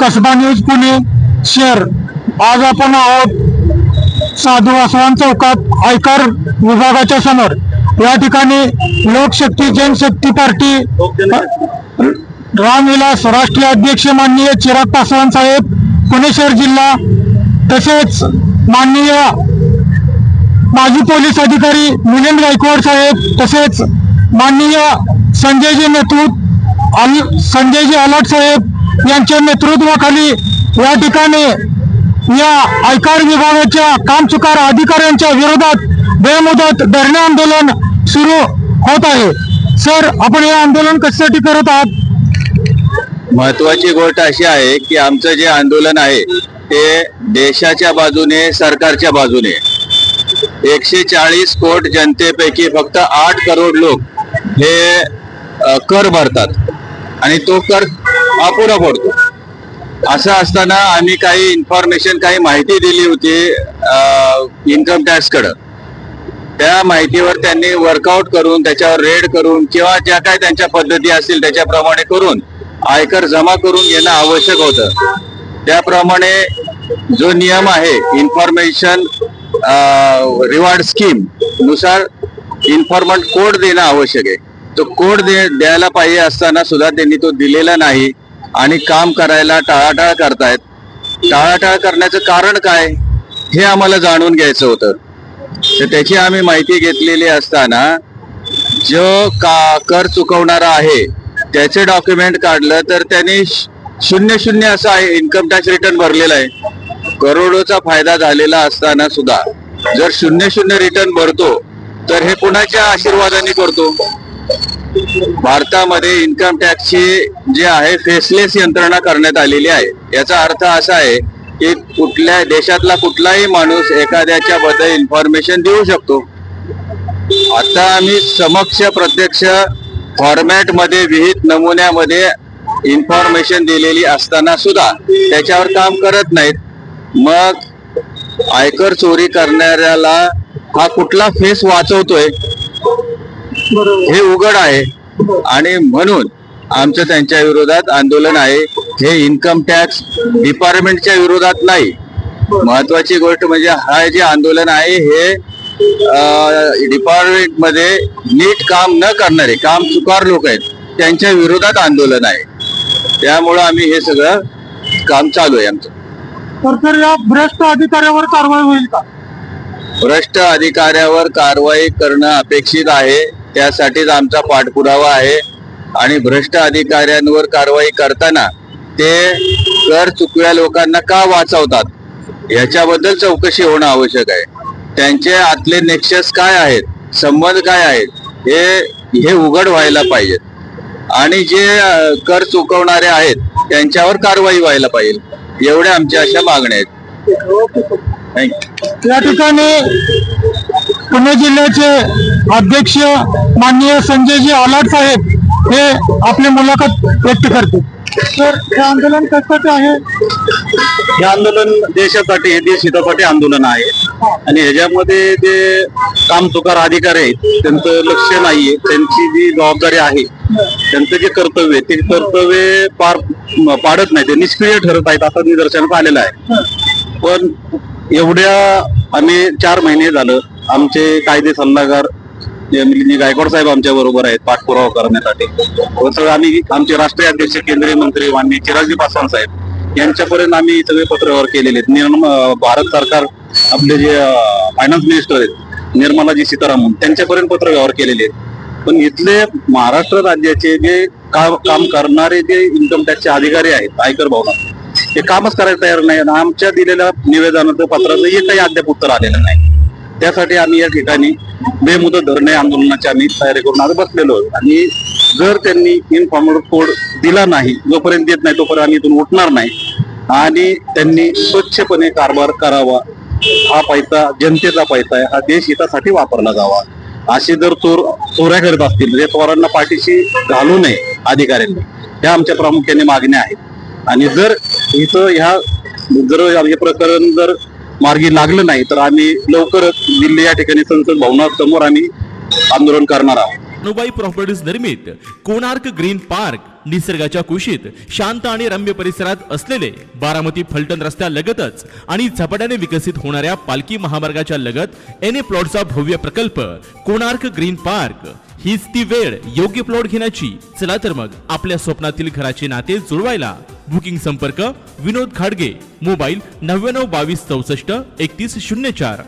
Kasba news Pune शहर। आज आपण आहोत साधू वासवान चौकात आयकर विभागाच्या समोर। या ठिकाणी लोकशक्ती जनशक्ती पार्टी रामविलास राष्ट्रीय अध्यक्ष माननीय चिराग पासवान साहेब पुणे शहर जिल्हा, तसेच माननीय माजी पोलीस अधिकारी मिलिंद गायकवाड साहेब, तसेच माननीय संजयजी आलाट साहेब यांच्या नेतृत्वाखाली या ठिकाणी या आयकर विभागाच्या कामचुकार अधिकाऱ्यांच्या विरोधात बेमुदत धरणे आंदोलन सुरू होत आहे। सर, आपण हे आंदोलन कशासाठी करत आहात? महत्वाची गोष्ट अशी आहे की आमचं जे आंदोलन आहे ते देशाच्या बाजूने, सरकारच्या बाजूने 140 कोटी जनतेपैकी फक्त 8 करोड लोक हे कर भरतात आणि तो कर अपुरा पडतो। असं असताना आम्ही काही इन्फॉर्मेशन, काही माहिती दिली होती इन्कम टॅक्स कडे। त्या माहितीवर त्यांनी वर्कआउट करून, त्याच्यावर रेड करून किंवा ज्या काय त्यांच्या पद्धती असतील त्याच्याप्रमाणे करून आयकर जमा करून घेणं आवश्यक होतं। त्याप्रमाणे जो नियम आहे इन्फॉर्मेशन रिवॉर्ड स्कीम नुसार इन्फॉर्मंट कोड देणं आवश्यक आहे। तो कोड द्यायला पाहिजे असताना सुद्धा त्यांनी तो दिलेला नाही आणि काम करायला टाळाटाळ करतायत। टाळाटाळ करण्याचं कारण काय हे आम्हाला जाणून घ्यायचं होतं। तर त्याची आम्ही माहिती घेतलेली असताना जो कर चुकवणारा आहे त्याचे डॉक्युमेंट काढलं तर त्यांनी 00 असं आहे इन्कम टॅक्स रिटर्न भरलेला आहे। करोडोचा फायदा झालेला असताना सुद्धा जर 00 रिटर्न भरतो तर हे कुणाच्या आशीर्वादाने करतो? भारतामध्ये इन्कम टॅक्सची जे आहे फेसलेस यंत्रणा करण्यात आलेली आहे। याचा अर्थ असा आहे की कुठल्या देशातला कुठलाही माणूस एखाद्याच्या बद्दल इन्फॉर्मेशन देऊ शकतो। आता आम्ही समक्ष प्रत्यक्ष फॉर्मॅट मध्ये, विहित नमुन्यामध्ये इन्फॉर्मेशन दिलेली असताना सुद्धा त्याच्यावर काम करत नाहीत। मग आयकर चोरी करणाऱ्याला हा कुठला फेस वाचवतोय हे उघड आहे आणि म्हणून आमचं त्यांच्या विरोधात आंदोलन आहे। हे इन्कम टॅक्स डिपार्टमेंटच्या विरोधात नाही। महत्वाची गोष्ट म्हणजे हा जे आंदोलन आहे हे डिपार्टमेंट मध्ये नीट काम न करणारे, काम चुकार लोक आहेत त्यांच्या विरोधात आंदोलन आहे। त्यामुळं आम्ही हे सगळं काम चालू आहे आमचं। तर या भ्रष्ट अधिकाऱ्यावर कारवाई होईल का? भ्रष्ट अधिकाऱ्यावर कारवाई करणं अपेक्षित आहे, त्यासाठीच आमचा पाठपुरावा आहे। आणि भ्रष्ट अधिकाऱ्यांवर कारवाई करताना ते कर चुकव्या लोकांना का वाचवतात याच्याबद्दल चौकशी होणं आवश्यक आहे। त्यांचे आतले नेक्सस काय आहेत, संबंध काय आहेत हे उघड व्हायला पाहिजेत आणि जे कर चुकवणारे आहेत त्यांच्यावर कारवाई व्हायला पाहिजे। एवढ्या आमच्या अशा मागण्या आहेत। या ठिकाणी पुणे जिल्ह्याचे अध्यक्ष माननीय संजयजी आलाट साहेब हे आपली मुलाखत व्यक्त करते। तर हे आंदोलन कशासाठी आहे? हे आंदोलन देशासाठी, देशहितासाठी आंदोलन आहे आणि ह्याच्यामध्ये जे कामचुकार अधिकारी आहेत त्यांचं लक्ष नाहीये। त्यांची जी जबाबदारी आहे, त्यांचं जे कर्तव्य आहे ते कर्तव्य पाडत नाही, ते निष्क्रिय ठरत आहेत असं निदर्शनास आलेलं आहे। पण एवढ्या आम्ही 4 महिने झालं आमचे कायदे सल्लागार मिलिंद गायकवाड साहेब आमच्या बरोबर आहेत पाठपुरावा करण्यासाठी। सगळं आम्ही आमचे राष्ट्रीय अध्यक्ष केंद्रीय मंत्री माननीय चिरागजी पासवान साहेब यांच्यापर्यंत आम्ही सगळे पत्रव्यवहार केलेले आहेत। भारत सरकार आपले जे फायनान्स मिनिस्टर आहेत निर्मलाजी सीतारामन त्यांच्यापर्यंत पत्रव्यवहार केलेले आहेत। पण इथले महाराष्ट्र राज्याचे जे काम करणारे जे इन्कम टॅक्सचे अधिकारी आहेत आयकर भवनात ते कामच करायला तयार नाही। आमच्या दिलेल्या निवेदनाचं पत्राचं एकही अद्याप उत्तर आलेलं नाही। त्यासाठी आम्ही या ठिकाणी बेमुदत धरणे आंदोलनाची आम्ही तयारी करून आज बसलेलो आहोत आणि जर त्यांनी इन्फॉर्मल कोड दिला नाही, जोपर्यंत देत नाही तोपर्यंत आम्ही इथून उठणार नाही आणि त्यांनी स्वच्छपणे कारभार करावा। हा पैसा जनतेचा पैसा आहे, हा देश हितासाठी वापरला जावा। अशी जर चोऱ्या करत असतील तर चोरांना पाठीशी घालू नये अधिकाऱ्यांनी, ह्या आमच्या प्रामुख्याने मागण्या आहेत। आणि जर इथं हे प्रकरण जर मार्गी लागलं नाही तर आम्ही लवकरच दिल्ली या ठिकाणी संसद भवनासमोर आम्ही आंदोलन करणार आहोत। अनुबाई प्रॉपर्टीज निर्मित कोणार्क ग्रीन पार्क निसर्गाच्या कुशीत शांत आणि रम्य परिसरात असलेले बारामती फलटण रस्त्यालगतच आणि झपाट्याने विकसित होणाऱ्या पालखी महामार्गाच्या लगत एन ए प्लॉटचा भव्य प्रकल्प कोणार्क ग्रीन पार्क हीच ती वेळ योग्य प्लॉट घेण्याची। चला तर मग आपल्या स्वप्नातील घराचे नाते जुळवायला बुकिंग संपर्क विनोद खाडगे, मोबाईल 99 22 64 31 04।